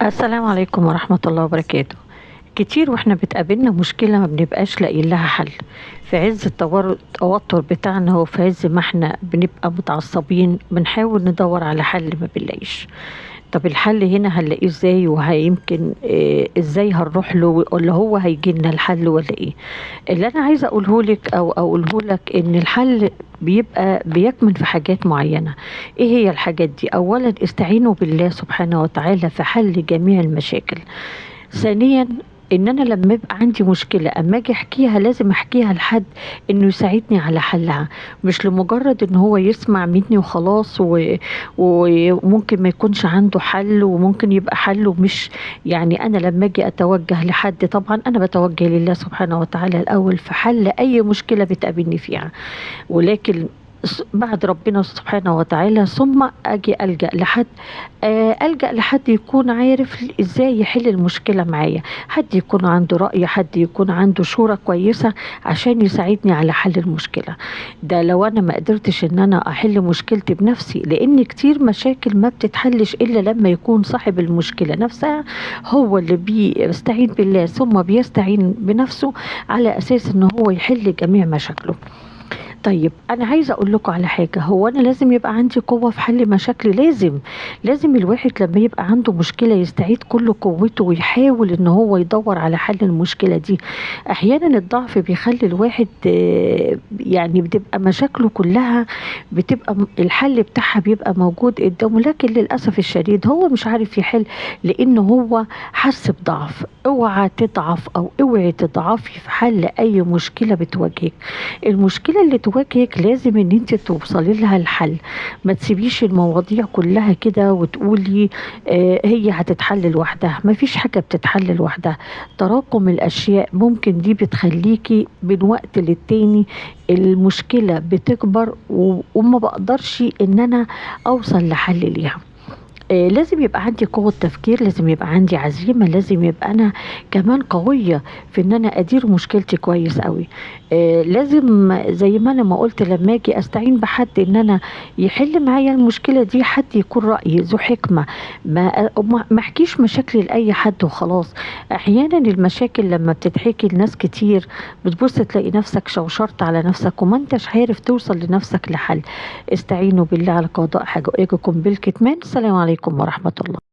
السلام عليكم ورحمة الله وبركاته. كتير واحنا بتقابلنا مشكلة ما بنبقاش لاقيين لها حل في عز التوتر بتاعنا، وفي عز ما احنا بنبقى متعصبين بنحاول ندور على حل ما بنلاقيش. طب الحل هنا هنلاقيه ازاي؟ وهيمكن ازاي هنروح له، ولا هو هيجي لنا الحل ولا ايه؟ اللي انا عايزه اقوله لك او اقوله لك ان الحل بيبقى بيكمن في حاجات معينة. ايه هي الحاجات دي؟ اولا استعينوا بالله سبحانه وتعالى في حل جميع المشاكل. ثانيا ان انا لما يبقى عندي مشكلة اما اجي احكيها لازم احكيها لحد انه يساعدني على حلها، مش لمجرد ان هو يسمع مني وخلاص وممكن ما يكونش عنده حل، وممكن يبقى حله مش يعني. انا لما اجي اتوجه لحد طبعا انا بتوجه لله سبحانه وتعالى الاول في حل اي مشكلة بتقابلني فيها، ولكن بعد ربنا سبحانه وتعالى ثم اجي الجا لحد الجا لحد يكون عارف ازاي يحل المشكله معايا، حد يكون عنده راي، حد يكون عنده شورى كويسه عشان يساعدني على حل المشكله. ده لو انا ما قدرتش ان انا احل مشكلتي بنفسي، لان كتير مشاكل ما بتتحلش الا لما يكون صاحب المشكله نفسها هو اللي بيستعين بالله ثم بيستعين بنفسه على اساس ان هو يحل جميع مشاكله. طيب انا عايزه اقول لكم على حاجه، هو انا لازم يبقى عندي قوه في حل مشاكلي؟ لازم الواحد لما يبقى عنده مشكله يستعيد كل قوته ويحاول ان هو يدور على حل المشكله دي. احيانا الضعف بيخلي الواحد يعني بتبقى مشاكله كلها بتبقى الحل بتاعها بيبقى موجود قدامه، لكن للاسف الشديد هو مش عارف يحل لانه هو حس بضعف. اوعى تضعف او اوعي تضعفي في حل اي مشكله بتواجهك. المشكله اللي تواجهك لازم ان انت توصلي لها الحل، ما تسيبيش المواضيع كلها كده وتقولي هي هتتحل لوحدها. ما فيش حاجة بتتحل لوحدها، تراكم الاشياء ممكن دي بتخليكي من وقت للتاني المشكلة بتكبر وما بقدرش ان انا اوصل لحل ليها. لازم يبقى عندي قوة تفكير، لازم يبقى عندي عزيمة، لازم يبقى أنا كمان قوية في إن أنا أدير مشكلتي كويس قوي. لازم زي ما أنا ما قلت لما أجي أستعين بحد إن أنا يحل معايا المشكلة دي، حد يكون رأي ذو حكمة، ما أحكيش مشاكلي لأي حد وخلاص. أحيانا المشاكل لما بتتحكي لناس كتير بتبص تلاقي نفسك شوشرت على نفسك وما انتش عارف توصل لنفسك لحل. استعينوا بالله على قضاء حاجائكم بالكتمان. السلام عليكم ورحمة الله.